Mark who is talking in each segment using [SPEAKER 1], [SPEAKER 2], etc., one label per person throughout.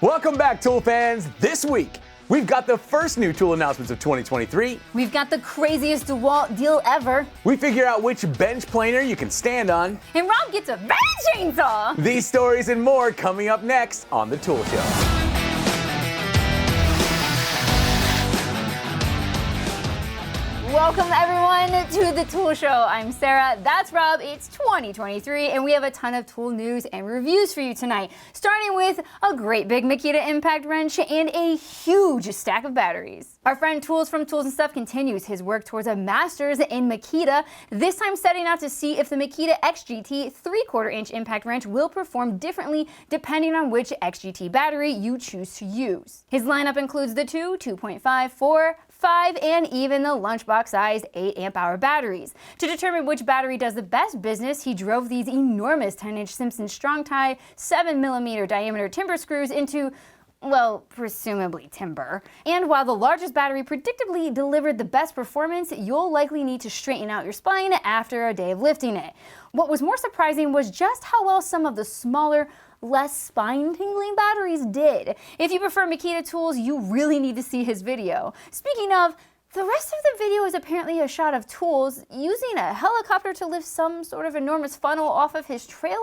[SPEAKER 1] Welcome back, tool fans. This week, we've got the first new tool announcements of 2023.
[SPEAKER 2] We've got the craziest DeWALT deal ever.
[SPEAKER 1] We figure out which bench planer you can stand on.
[SPEAKER 2] And Rob gets a bad chainsaw.
[SPEAKER 1] These stories and more coming up next on The Tool Show.
[SPEAKER 2] Welcome everyone to The Tool Show. I'm Sarah, that's Rob, it's 2023, and we have a ton of tool news and reviews for you tonight. Starting with a great big Makita impact wrench and a huge stack of batteries. Our friend Tools from Tools and Stuff continues his work towards a master's in Makita, this time setting out to see if the Makita XGT 3/4 inch impact wrench will perform differently depending on which XGT battery you choose to use. His lineup includes the 2.5, 4, 5, and even the lunchbox size 8 amp hour batteries. To determine which battery does the best business, he drove these enormous 10-inch Simpson strong tie 7mm diameter timber screws into, well, presumably timber. And while the largest battery predictably delivered the best performance, you'll likely need to straighten out your spine after a day of lifting it. What was more surprising was just how well some of the smaller, less spine-tingling batteries did. If you prefer Makita tools, you really need to see his video. Speaking of, the rest of the video is apparently a shot of Tools using a helicopter to lift some sort of enormous funnel off of his trailer.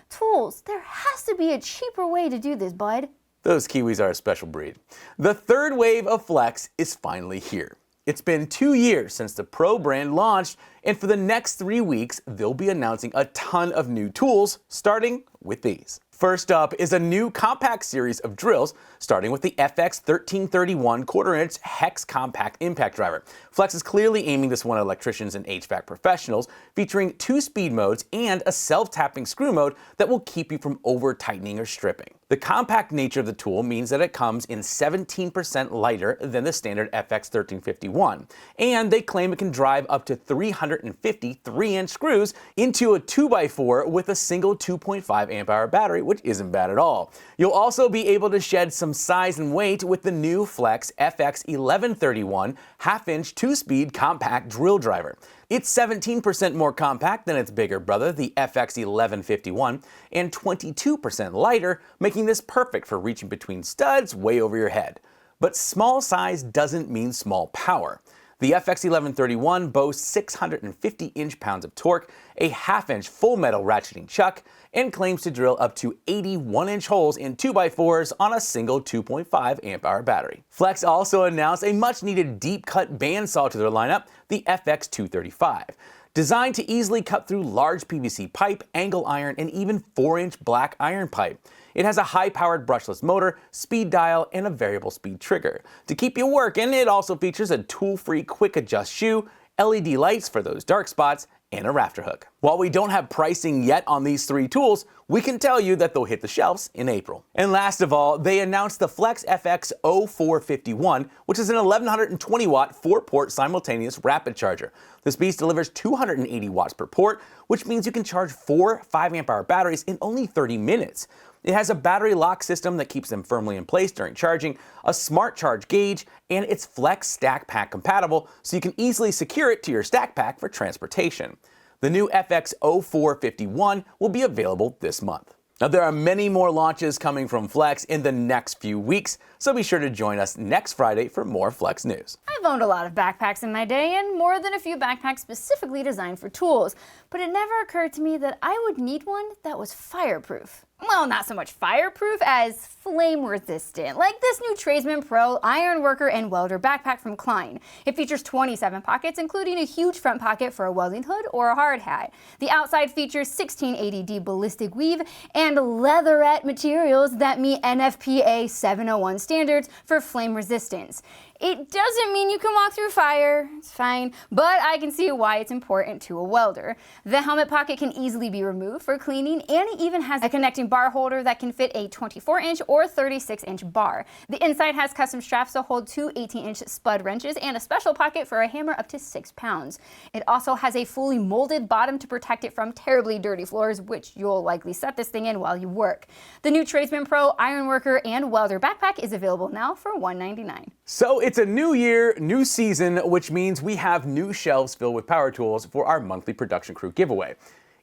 [SPEAKER 2] Tools, there has to be a cheaper way to do this, bud.
[SPEAKER 1] Those Kiwis are a special breed. The third wave of Flex is finally here. It's been 2 years since the Pro brand launched, and for the next 3 weeks, they'll be announcing a ton of new tools, starting with these. First up is a new compact series of drills, starting with the FX 1331 1/4-inch hex compact impact driver. Flex is clearly aiming this one at electricians and HVAC professionals, featuring 2 speed modes and a self-tapping screw mode that will keep you from over-tightening or stripping. The compact nature of the tool means that it comes in 17% lighter than the standard FX 1351, and they claim it can drive up to 350 3-inch screws into a 2x4 with a single 2.5 amp hour battery, which isn't bad at all. You'll also be able to shed some size and weight with the new Flex FX 1131 1/2-inch 2-speed compact drill driver. It's 17% more compact than its bigger brother, the FX 1151, and 22% lighter, making this perfect for reaching between studs way over your head. But small size doesn't mean small power. The FX 1131 boasts 650 inch-pounds of torque, a 1/2-inch full metal ratcheting chuck, and claims to drill up to 81-inch holes in 2x4s on a single 2.5 amp hour battery. Flex also announced a much-needed deep-cut bandsaw to their lineup, the FX 235. Designed to easily cut through large PVC pipe, angle iron, and even 4-inch black iron pipe. It has a high-powered brushless motor, speed dial, and a variable speed trigger. To keep you working, it also features a tool-free quick-adjust shoe, LED lights for those dark spots, and a rafter hook. While we don't have pricing yet on these 3 tools, we can tell you that they'll hit the shelves in April. And last of all, they announced the Flex FX 0451, which is an 1120-watt 4-port simultaneous rapid charger. This beast delivers 280 watts per port, which means you can charge 4 5 amp hour batteries in only 30 minutes. It has a battery lock system that keeps them firmly in place during charging, a smart charge gauge, and it's Flex Stack Pack compatible, so you can easily secure it to your stack pack for transportation. The new FX 0451 will be available this month. Now, there are many more launches coming from Flex in the next few weeks, so be sure to join us next Friday for more Flex news.
[SPEAKER 2] I've owned a lot of backpacks in my day, and more than a few backpacks specifically designed for tools, but it never occurred to me that I would need one that was fireproof. Well, not so much fireproof as flame resistant, like this new Tradesman Pro Iron Worker and Welder backpack from Klein. It features 27 pockets, including a huge front pocket for a welding hood or a hard hat. The outside features 1680D ballistic weave and leatherette materials that meet NFPA 701 standards for flame resistance. It doesn't mean you can walk through fire, it's fine, but I can see why it's important to a welder. The helmet pocket can easily be removed for cleaning, and it even has a connecting bar holder that can fit a 24-inch or 36-inch bar. The inside has custom straps to hold 2 18-inch spud wrenches and a special pocket for a hammer up to 6 pounds. It also has a fully molded bottom to protect it from terribly dirty floors, which you'll likely set this thing in while you work. The new Tradesman Pro Iron Worker and Welder backpack is available now for $199.
[SPEAKER 1] So it's a new year, new season, which means we have new shelves filled with power tools for our monthly production crew giveaway.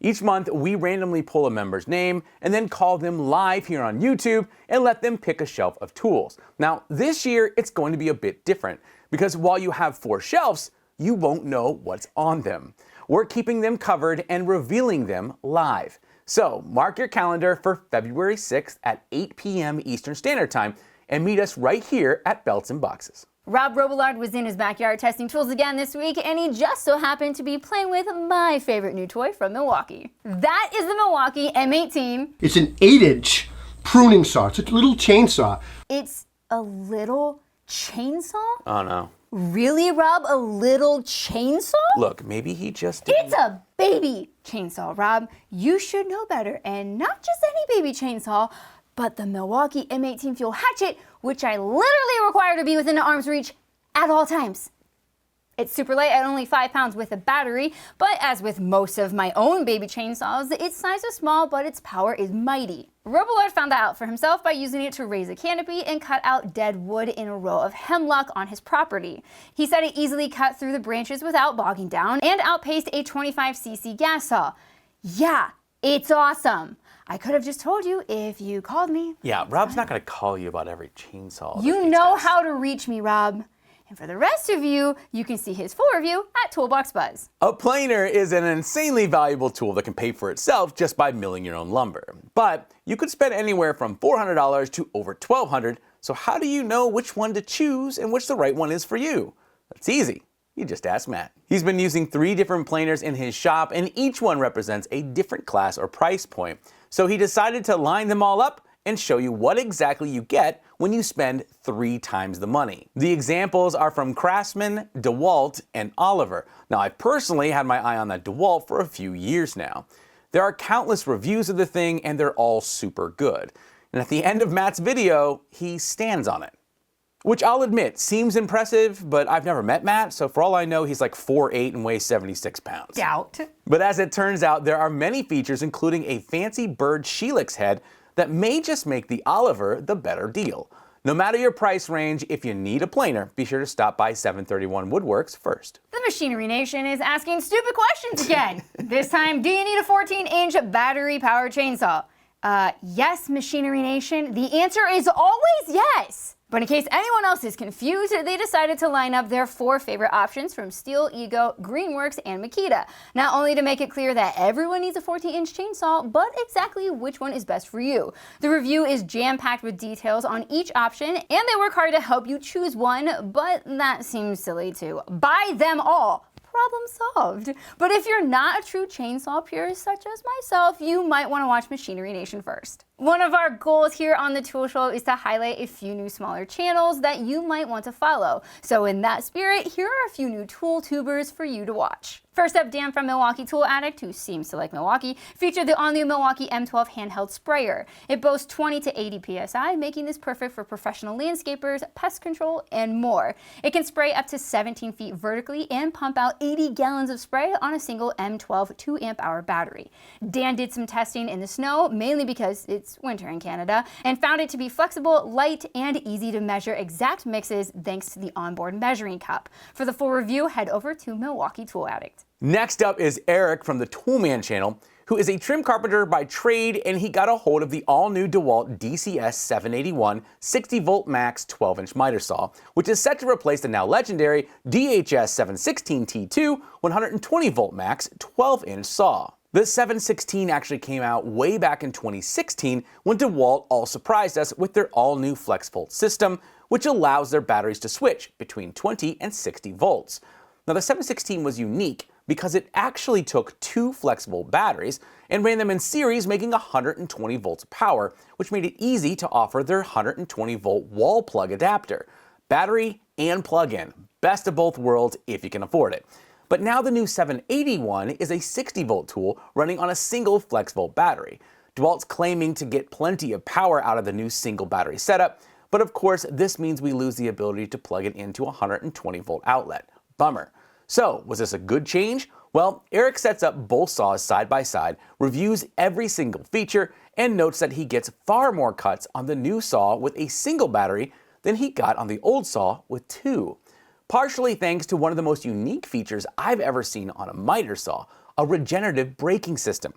[SPEAKER 1] Each month, we randomly pull a member's name and then call them live here on YouTube and let them pick a shelf of tools. Now, this year, it's going to be a bit different because while you have 4 shelves, you won't know what's on them. We're keeping them covered and revealing them live. So mark your calendar for February 6th at 8 p.m. Eastern Standard Time and meet us right here at Belts and Boxes.
[SPEAKER 2] Rob Robillard was in his backyard testing tools again this week, and he just so happened to be playing with my favorite new toy from Milwaukee. That is the Milwaukee M18.
[SPEAKER 3] It's an 8-inch pruning saw. It's a little chainsaw.
[SPEAKER 2] It's a little chainsaw?
[SPEAKER 1] Oh no.
[SPEAKER 2] Really, Rob? A little chainsaw?
[SPEAKER 1] Look, maybe he just didn't.
[SPEAKER 2] It's a baby chainsaw, Rob. You should know better, and not just any baby chainsaw, but the Milwaukee M18 fuel hatchet, which I literally require to be within arm's reach at all times. It's super light at only 5 pounds with a battery, but as with most of my own baby chainsaws, its size is small, but its power is mighty. Robillard found that out for himself by using it to raise a canopy and cut out dead wood in a row of hemlock on his property. He said it easily cut through the branches without bogging down and outpaced a 25cc gas saw. Yeah, it's awesome. I could have just told you if you called me.
[SPEAKER 1] Yeah, Rob's not going to call you about every chainsaw.
[SPEAKER 2] You know how to reach me, Rob. And for the rest of you, you can see his full review at Toolbox Buzz.
[SPEAKER 1] A planer is an insanely valuable tool that can pay for itself just by milling your own lumber. But you could spend anywhere from $400 to over $1,200, so how do you know which one to choose and which the right one is for you? It's easy. You just ask Matt. He's been using 3 different planers in his shop, and each one represents a different class or price point. So he decided to line them all up and show you what exactly you get when you spend 3 times the money. The examples are from Craftsman, DeWALT, and Oliver. Now, I've personally had my eye on that DeWALT for a few years now. There are countless reviews of the thing, and they're all super good. And at the end of Matt's video, he stands on it. Which I'll admit seems impressive, but I've never met Matt, so for all I know, he's like 4'8" and weighs 76 pounds.
[SPEAKER 2] Doubt.
[SPEAKER 1] But as it turns out, there are many features, including a fancy bird Helix head, that may just make the Oliver the better deal. No matter your price range, if you need a planer, be sure to stop by 731 Woodworks first.
[SPEAKER 2] The Machinery Nation is asking stupid questions again. This time, do you need a 14-inch battery-powered chainsaw? Yes, Machinery Nation. The answer is always yes. But in case anyone else is confused, they decided to line up their 4 favorite options from Steel, Ego, Greenworks, and Makita. Not only to make it clear that everyone needs a 14-inch chainsaw, but exactly which one is best for you. The review is jam-packed with details on each option, and they work hard to help you choose one, but that seems silly too. Buy them all. Problem solved. But if you're not a true chainsaw purist such as myself, you might want to watch Machinery Nation first. One of our goals here on the Tool Show is to highlight a few new smaller channels that you might want to follow. So in that spirit, here are a few new tool tubers for you to watch. First up, Dan from Milwaukee Tool Addict, who seems to like Milwaukee, featured the all-new Milwaukee M12 handheld sprayer. It boasts 20 to 80 psi, making this perfect for professional landscapers, pest control, and more. It can spray up to 17 feet vertically and pump out 80 gallons of spray on a single M12 2-amp-hour battery. Dan did some testing in the snow, mainly because it's winter in Canada, and found it to be flexible, light, and easy to measure exact mixes thanks to the onboard measuring cup. For the full review, head over to Milwaukee Tool Addict.
[SPEAKER 1] Next up is Eric from the Toolman channel, who is a trim carpenter by trade, and he got a hold of the all-new DeWALT DCS 781 60-volt max 12-inch miter saw, which is set to replace the now legendary DHS 716 T2 120-volt max 12-inch saw. The 716 actually came out way back in 2016 when DeWALT all surprised us with their all-new FlexVolt system, which allows their batteries to switch between 20 and 60 volts. Now, the 716 was unique because it actually took 2 flexible batteries and ran them in series, making 120 volts of power, which made it easy to offer their 120 volt wall plug adapter. Battery and plug-in, best of both worlds if you can afford it. But now the new 781 is a 60 volt tool running on a single FlexVolt battery. DeWalt's claiming to get plenty of power out of the new single battery setup, but of course this means we lose the ability to plug it into a 120 volt outlet. Bummer. So, was this a good change? Well, Eric sets up both saws side by side, reviews every single feature, and notes that he gets far more cuts on the new saw with a single battery than he got on the old saw with 2. Partially thanks to one of the most unique features I've ever seen on a miter saw, a regenerative braking system.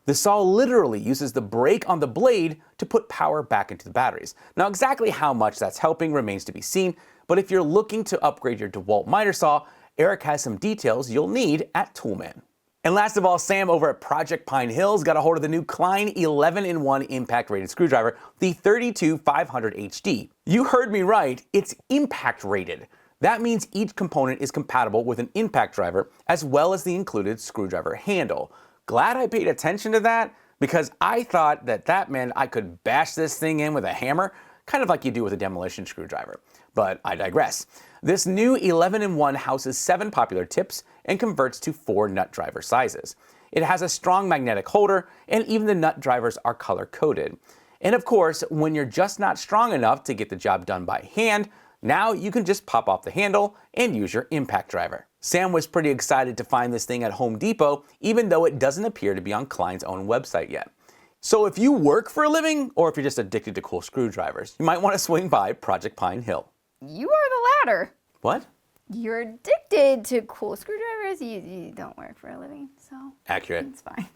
[SPEAKER 1] The saw literally uses the brake on the blade to put power back into the batteries. Now exactly how much that's helping remains to be seen, but if you're looking to upgrade your DeWALT miter saw, Eric has some details you'll need at Toolman. And last of all, Sam over at Project Pine Hills got a hold of the new Klein 11-in-1 impact rated screwdriver, the 32500 HD. You heard me right, it's impact rated. That means each component is compatible with an impact driver as well as the included screwdriver handle. Glad I paid attention to that because I thought that meant I could bash this thing in with a hammer, kind of like you do with a demolition screwdriver. But I digress. This new 11-in-1 houses 7 popular tips and converts to 4 nut driver sizes. It has a strong magnetic holder, and even the nut drivers are color coded. And of course, when you're just not strong enough to get the job done by hand, now you can just pop off the handle and use your impact driver. Sam was pretty excited to find this thing at Home Depot, even though it doesn't appear to be on Klein's own website yet. So if you work for a living, or if you're just addicted to cool screwdrivers, you might want to swing by Project Pine Hill.
[SPEAKER 2] You are the latter.
[SPEAKER 1] What?
[SPEAKER 2] You're addicted to cool screwdrivers. You don't work for a living, so
[SPEAKER 1] Accurate.
[SPEAKER 2] it's fine.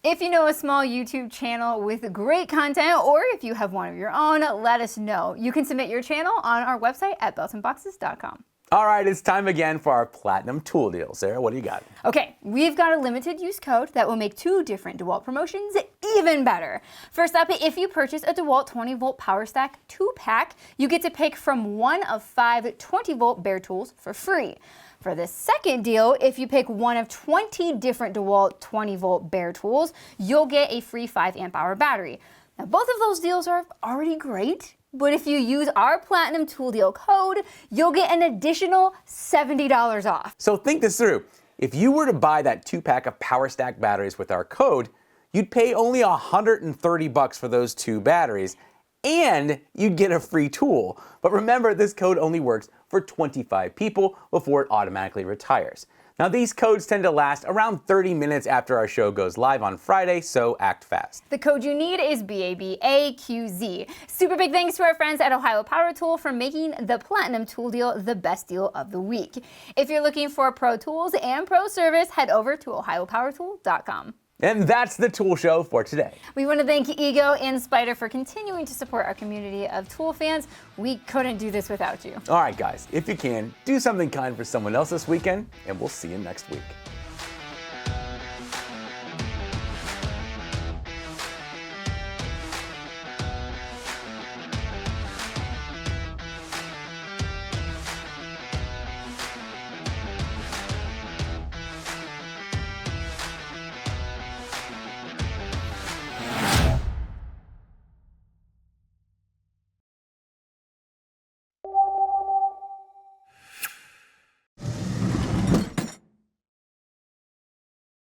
[SPEAKER 2] If you know a small YouTube channel with great content, or if you have one of your own, let us know. You can submit your channel on our website at beltandboxes.com.
[SPEAKER 1] All right, it's time again for our Platinum Tool Deal. Sarah, what do you got?
[SPEAKER 2] Okay, we've got a limited use code that will make 2 different DeWALT promotions even better. First up, if you purchase a DeWALT 20-volt Power Stack 2-pack, you get to pick from one of 5 20-volt bare tools for free. For the second deal, if you pick one of 20 different DeWALT 20-volt bare tools, you'll get a free 5 amp hour battery. Now, both of those deals are already great, but if you use our Platinum Tool Deal code, you'll get an additional $70 off.
[SPEAKER 1] So think this through. If you were to buy that 2-pack of Power Stack batteries with our code, you'd pay only $130 for those 2 batteries, and you'd get a free tool. But remember, this code only works for 25 people before it automatically retires. Now, these codes tend to last around 30 minutes after our show goes live on Friday, so act fast.
[SPEAKER 2] The code you need is BABAQZ. Super big thanks to our friends at Ohio Power Tool for making the Platinum Tool Deal the best deal of the week. If you're looking for pro tools and pro service, head over to ohiopowertool.com.
[SPEAKER 1] And that's the Tool Show for today.
[SPEAKER 2] We want to thank Ego and Spider for continuing to support our community of tool fans. We couldn't do this without you.
[SPEAKER 1] All right, guys, if you can, do something kind for someone else this weekend, and we'll see you next week.